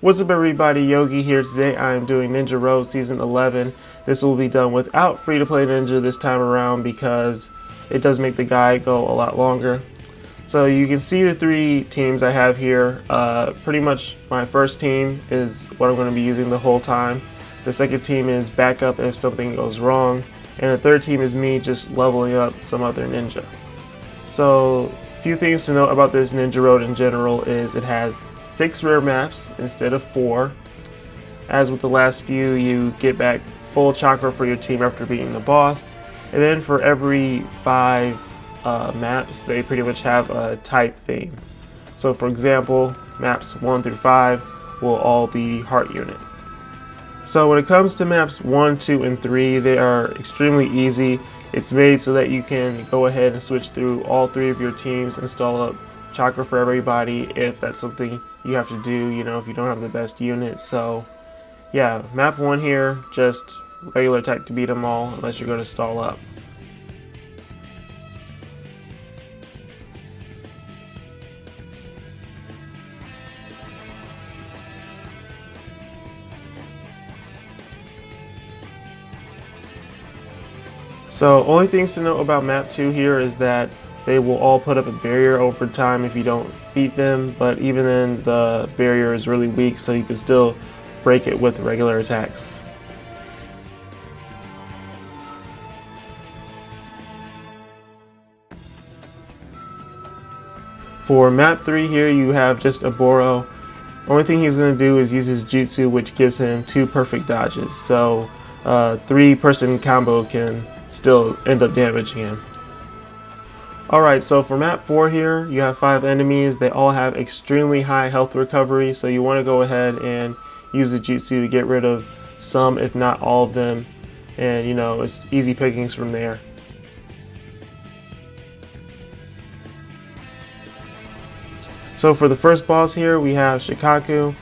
What's up everybody, Yogi here. Today I am doing Ninja Road Season 11. This will be done without free-to-play Ninja this time around because it does make the guide go a lot longer. So you can see the three teams I have here. Pretty much my first team is what I'm going to be using the whole time. The second team is backup if something goes wrong. And the third team is me just leveling up some other ninja. So a few things to note about this Ninja Road in general is it has 6 rare maps instead of 4. As with the last few, you get back full chakra for your team after beating the boss. And then for every 5 maps, they pretty much have a type theme. So for example, maps 1 through 5 will all be heart units. So when it comes to maps 1, 2, and 3, they are extremely easy. It's made so that you can go ahead and switch through all 3 of your teams, install up chakra for everybody if that's something you have to do, if you don't have the best unit. So yeah, map 1 here, just regular attack to beat them all unless you're going to stall up. So only things to note about map 2 here is that they will all put up a barrier over time if you don't beat them, but even then the barrier is really weak, so you can still break it with regular attacks. For map 3 here, you have just a Boro. Only thing he's going to do is use his jutsu, which gives him 2 perfect dodges, so 3-person combo can still end up damaging him. Alright, so for map 4 here, you have 5 enemies. They all have extremely high health recovery, so you want to go ahead and use the jutsu to get rid of some, if not all of them, and it's easy pickings from there. So for the first boss here, we have Shikaku.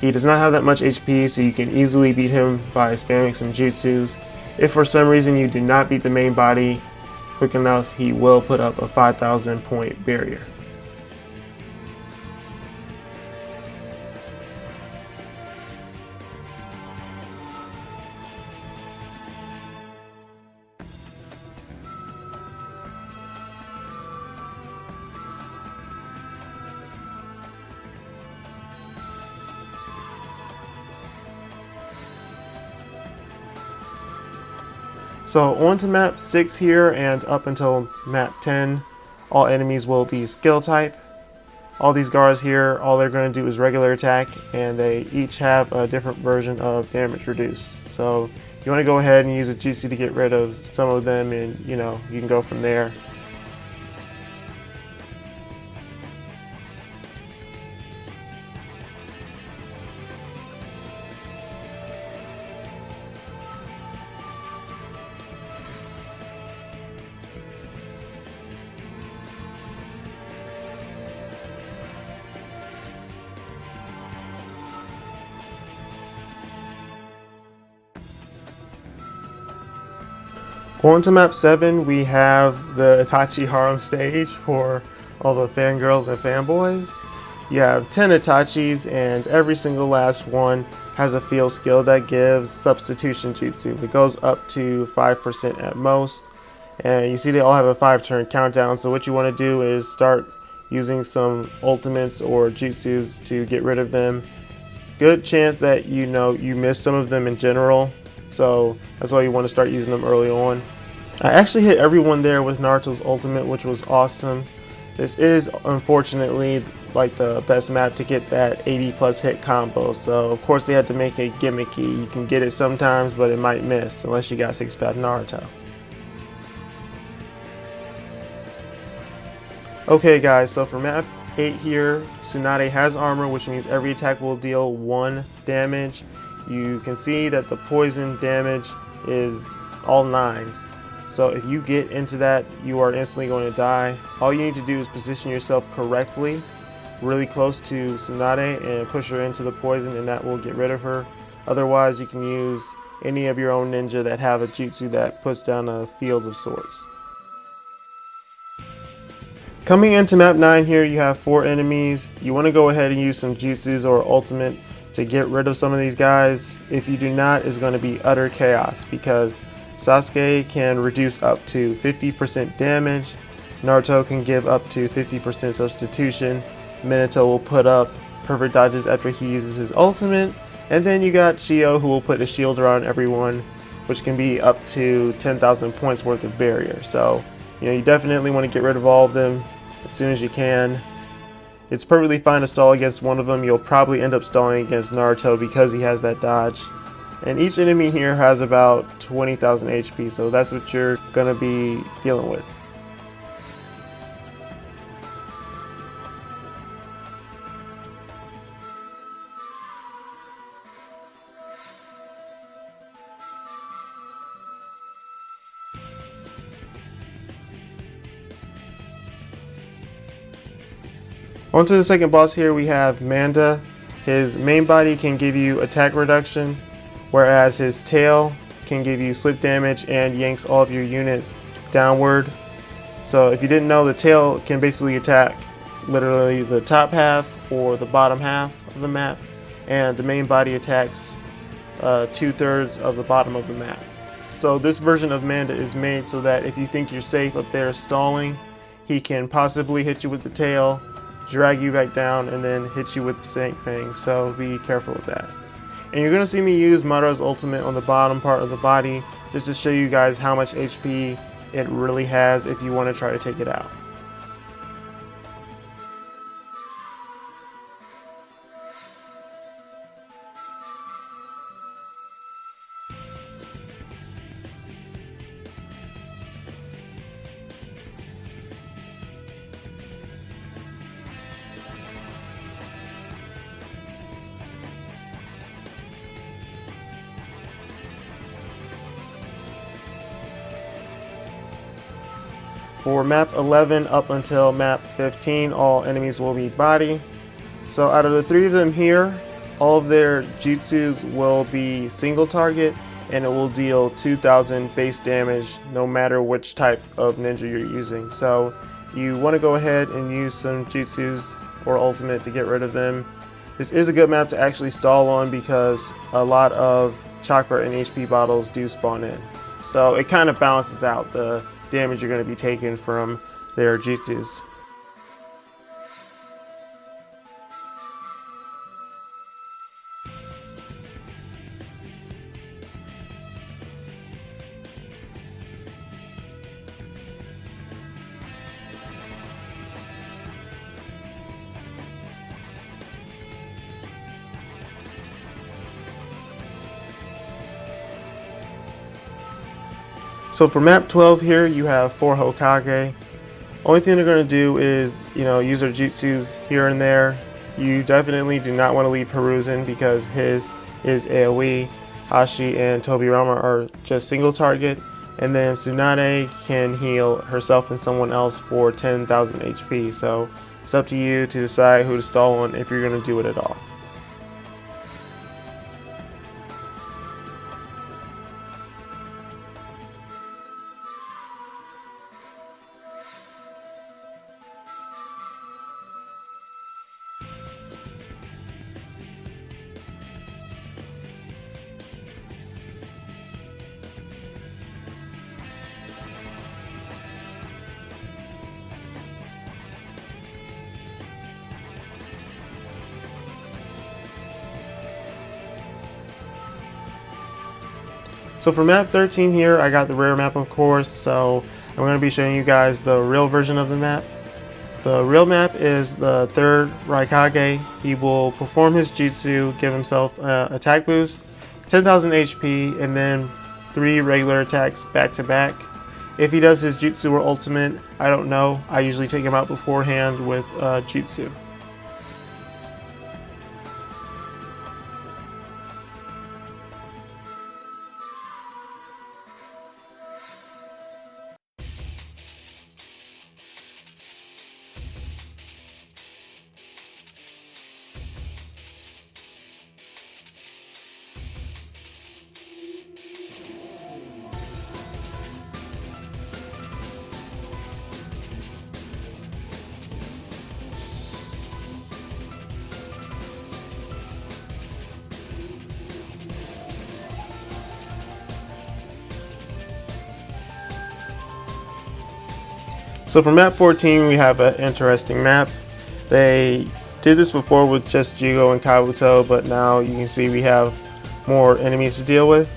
He does not have that much HP, so you can easily beat him by spamming some jutsus. If for some reason you do not beat the main body quick enough, he will put up a 5,000 point barrier. So on to map 6 here, and up until map 10, all enemies will be skill type. All these guards here, all they're going to do is regular attack, and they each have a different version of damage reduce. So you want to go ahead and use a jutsu to get rid of some of them, and you can go from there. On to map 7, we have the Itachi Harem stage for all the fangirls and fanboys. You have 10 Itachis, and every single last one has a field skill that gives substitution jutsu. It goes up to 5% at most, and you see they all have a 5-turn countdown, so what you want to do is start using some ultimates or jutsus to get rid of them. Good chance that you miss some of them in general, so that's why you want to start using them early on. I actually hit everyone there with Naruto's ultimate, which was awesome. This is unfortunately like the best map to get that 80+ hit combo, so of course they had to make it gimmicky. You can get it sometimes, but it might miss unless you got 6-pack Naruto. Okay guys, so for map 8 here, Tsunade has armor, which means every attack will deal 1 damage. You can see that the poison damage is all 9s. So if you get into that, you are instantly going to die. All you need to do is position yourself correctly, really close to Tsunade, and push her into the poison, and that will get rid of her. Otherwise, you can use any of your own ninja that have a jutsu that puts down a field of swords. Coming into map 9 here, you have 4 enemies. You want to go ahead and use some jutsus or ultimate to get rid of some of these guys. If you do not, it's going to be utter chaos because Sasuke can reduce up to 50% damage, Naruto can give up to 50% substitution, Minato will put up perfect dodges after he uses his ultimate, and then you got Shio who will put a shield around everyone, which can be up to 10,000 points worth of barrier. So, you definitely want to get rid of all of them as soon as you can. It's perfectly fine to stall against one of them. You'll probably end up stalling against Naruto because he has that dodge. And each enemy here has about 20,000 HP, so that's what you're going to be dealing with. On to the second boss here, we have Manda. His main body can give you attack reduction, whereas his tail can give you slip damage and yanks all of your units downward. So if you didn't know, the tail can basically attack literally the top half or the bottom half of the map, and the main body attacks 2/3 of the bottom of the map. So this version of Manda is made so that if you think you're safe up there stalling, he can possibly hit you with the tail, drag you back down, and then hit you with the snake fang, so be careful of that. And you're going to see me use Madara's ultimate on the bottom part of the body just to show you guys how much HP it really has if you want to try to take it out. For map 11 up until map 15, all enemies will be body. So out of the 3 of them here, all of their jutsus will be single target, and it will deal 2,000 base damage no matter which type of ninja you're using. So you want to go ahead and use some jutsus or ultimate to get rid of them. This is a good map to actually stall on because a lot of chakra and HP bottles do spawn in. So it kind of balances out the damage you're going to be taking from their jutsus. So for map 12 here, you have 4 Hokage. Only thing they're going to do is, use their jutsus here and there. You definitely do not want to leave Hiruzen because his is AoE. Hashi and Tobirama are just single target. And then Tsunade can heal herself and someone else for 10,000 HP. So it's up to you to decide who to stall on if you're going to do it at all. So for map 13 here, I got the rare map, of course, so I'm going to be showing you guys the real version of the map. The real map is the 3rd Raikage. He will perform his jutsu, give himself an attack boost, 10,000 HP, and then 3 regular attacks back to back. If he does his jutsu or ultimate, I don't know. I usually take him out beforehand with jutsu. So for map 14, we have an interesting map. They did this before with just Jigo and Kabuto, but now you can see we have more enemies to deal with.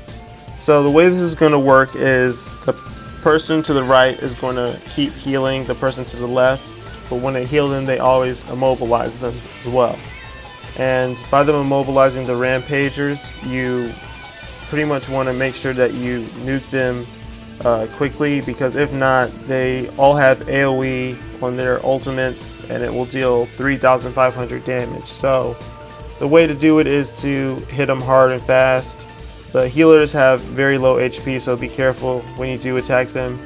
So the way this is going to work is the person to the right is going to keep healing the person to the left, but when they heal them, they always immobilize them as well. And by them immobilizing the rampagers, you pretty much want to make sure that you nuke them quickly, because if not, they all have AoE on their ultimates and it will deal 3,500 damage. So the way to do it is to hit them hard and fast. The healers have very low HP, so be careful when you do attack them.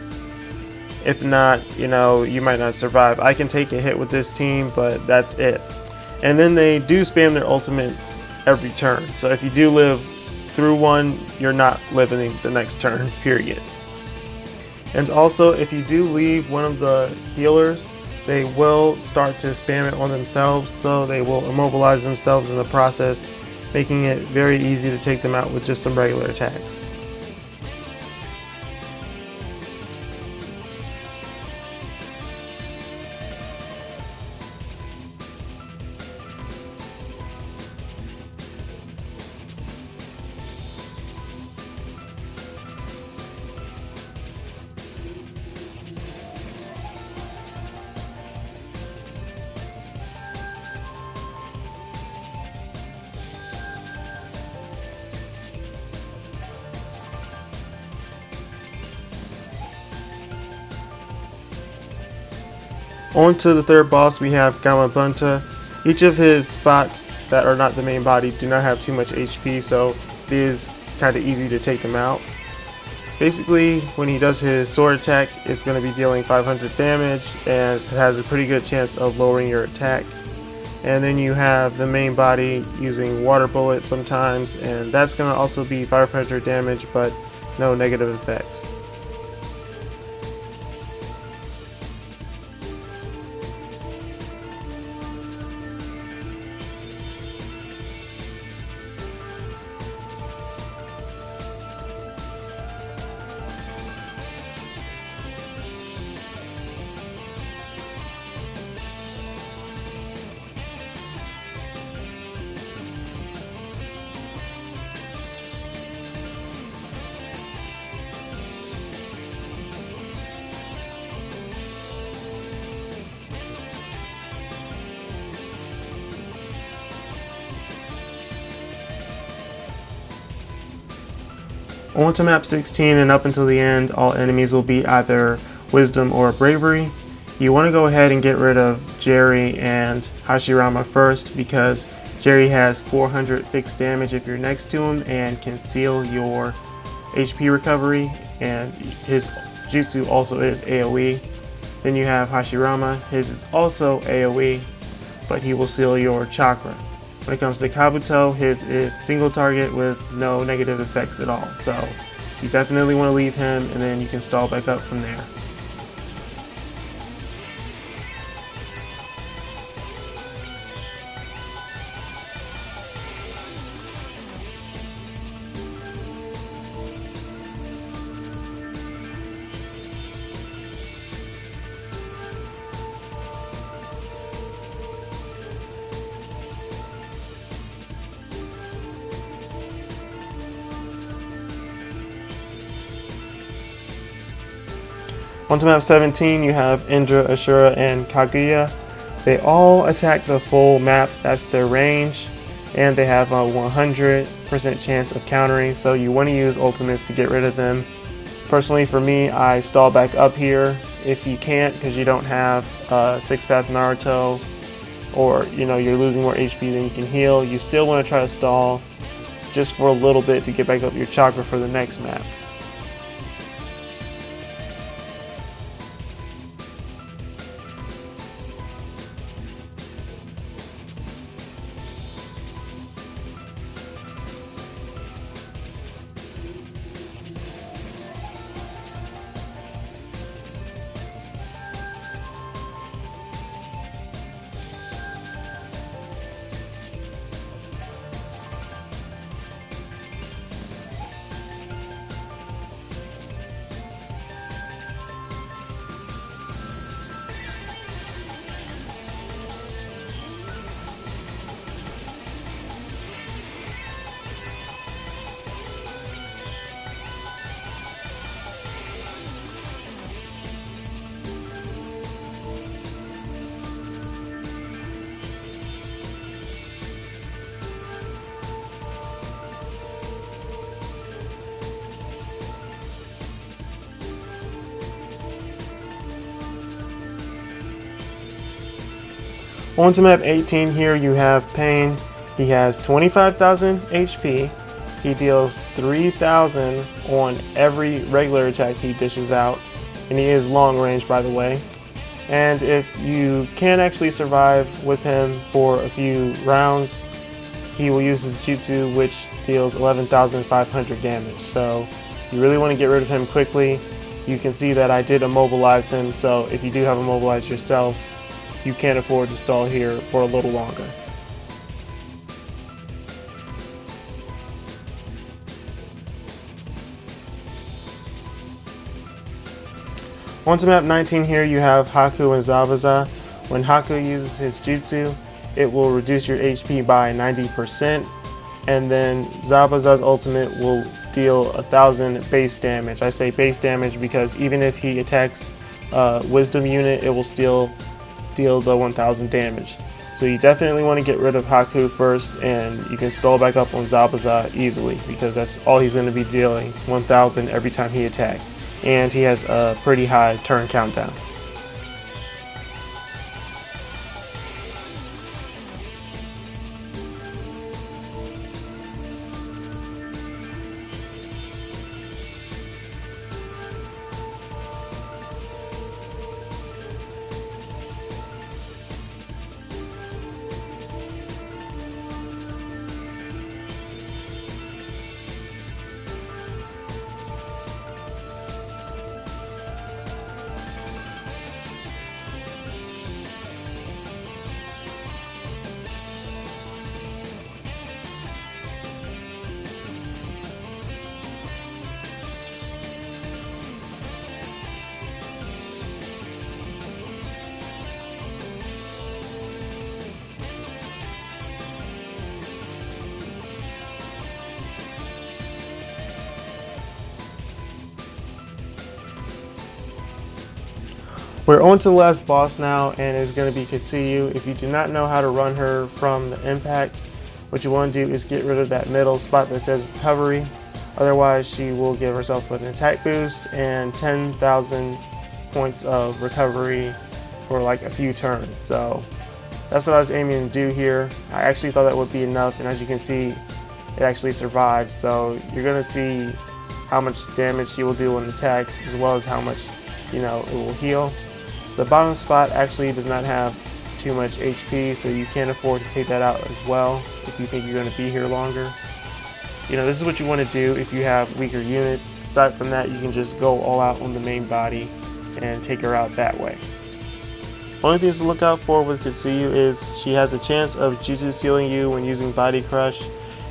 If not, you might not survive. I can take a hit with this team, but that's it. And then they do spam their ultimates every turn. So if you do live through one, you're not living the next turn, period. And also, if you do leave one of the healers, they will start to spam it on themselves, so they will immobilize themselves in the process, making it very easy to take them out with just some regular attacks. On to the third boss, we have Gamabunta. Each of his spots that are not the main body do not have too much HP, so it is kind of easy to take them out. Basically, when he does his sword attack, it's going to be dealing 500 damage, and it has a pretty good chance of lowering your attack. And then you have the main body using water bullets sometimes, and that's going to also be 500 damage, but no negative effects. On to map 16, and up until the end, all enemies will be either wisdom or bravery. You want to go ahead and get rid of Jerry and Hashirama first, because Jerry has 400 fixed damage if you're next to him and can seal your HP recovery, and his jutsu also is AoE. Then you have Hashirama, his is also AoE, but he will seal your chakra. When it comes to Kabuto, his is single target with no negative effects at all, so you definitely want to leave him, and then you can stall back up from there. On to map 17, you have Indra, Ashura, and Kaguya. They all attack the full map, that's their range, and they have a 100% chance of countering, so you want to use ultimates to get rid of them. Personally, for me, I stall back up here. If you can't, because you don't have 6-path Naruto, or you're losing more HP than you can heal, you still want to try to stall just for a little bit to get back up your chakra for the next map. On to map 18, here you have Pain. He has 25,000 HP. He deals 3,000 on every regular attack he dishes out, and he is long range, by the way. And if you can actually survive with him for a few rounds, he will use his jutsu, which deals 11,500 damage. So you really want to get rid of him quickly. You can see that I did immobilize him, so if you do have immobilized yourself, you can't afford to stall here for a little longer. On to map 19, here you have Haku and Zabuza. When Haku uses his jutsu, it will reduce your HP by 90%, and then Zabuza's ultimate will deal 1,000 base damage. I say base damage because even if he attacks wisdom unit, it will still deal the 1,000 damage. So you definitely want to get rid of Haku first, and you can stall back up on Zabuza easily because that's all he's going to be dealing, 1,000 every time he attacks. And he has a pretty high turn countdown. We're on to the last boss now, and it's going to be Kasuyu. If you do not know how to run her from the impact, what you want to do is get rid of that middle spot that says recovery. Otherwise, she will give herself an attack boost and 10,000 points of recovery for like a few turns. So that's what I was aiming to do here. I actually thought that would be enough, and as you can see, it actually survived. So you're going to see how much damage she will do on attacks, as well as how much, it will heal. The bottom spot actually does not have too much HP, so you can't afford to take that out as well if you think you're going to be here longer. This is what you want to do if you have weaker units. Aside from that, you can just go all out on the main body and take her out that way. Only things to look out for with Kasuyu is she has a chance of jutsu sealing you when using Body Crush,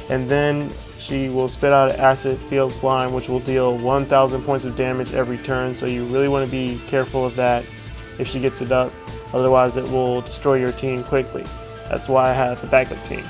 and then she will spit out an acid field slime, which will deal 1,000 points of damage every turn, so you really want to be careful of that if she gets it up, otherwise it will destroy your team quickly. That's why I have the backup team.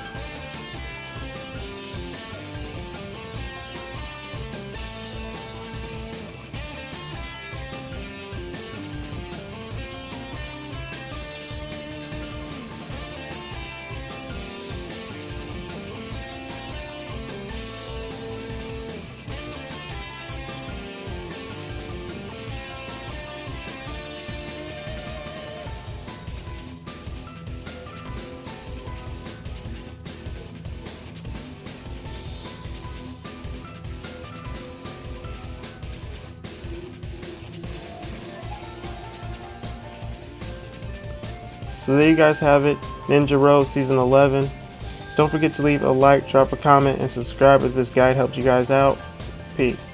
So there you guys have it, Ninja Rose Season 11. Don't forget to leave a like, drop a comment, and subscribe if this guide helped you guys out. Peace.